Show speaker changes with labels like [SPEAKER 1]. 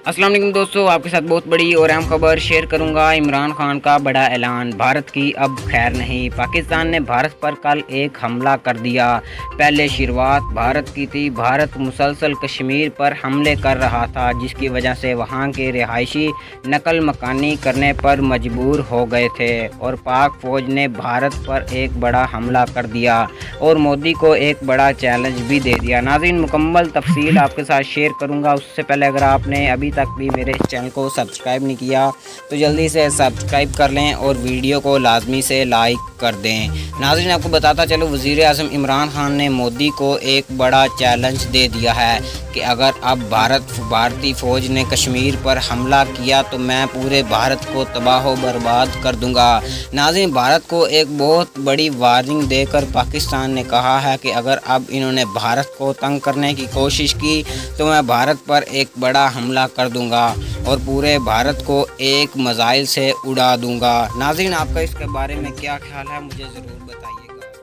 [SPEAKER 1] अस्सलाम वालेकुम दोस्तों, आपके साथ बहुत बड़ी और अहम खबर शेयर करूंगा। इमरान खान का बड़ा ऐलान, भारत की अब खैर नहीं। पाकिस्तान ने भारत पर कल एक हमला कर दिया। पहले शुरुआत भारत की थी। भारत मुसलसल कश्मीर पर हमले कर रहा था, जिसकी वजह से वहां के रिहायशी नकल मकानी करने पर मजबूर हो गए थे और पाक फ़ौज ने भारत पर एक बड़ा हमला कर दिया और मोदी को एक बड़ा चैलेंज भी दे दिया। नाज़रीन, मुकम्मल तफसील आपके साथ शेयर करूंगा। उससे पहले अगर आपने अभी तक भी मेरे इस चैनल को सब्सक्राइब नहीं किया तो जल्दी से सब्सक्राइब कर लें और वीडियो को लाजमी से लाइक कर दें। नाज़रीन, आपको बताता चलो, वज़ीर आज़म इमरान खान ने मोदी को एक बड़ा चैलेंज दे दिया है कि अगर अब भारतीय फ़ौज ने कश्मीर पर हमला किया तो मैं पूरे भारत को तबाह बर्बाद कर दूंगा। नाज़रीन, भारत को एक बहुत बड़ी वार्निंग देकर पाकिस्तान ने कहा है कि अगर अब इन्होंने भारत को तंग करने की कोशिश की तो मैं भारत पर एक बड़ा हमला कर दूंगा और पूरे भारत को एक मिसाइल से उड़ा दूंगा। नाज़रीन, आपका इसके बारे में क्या ख्याल है, मुझे ज़रूर बताइए।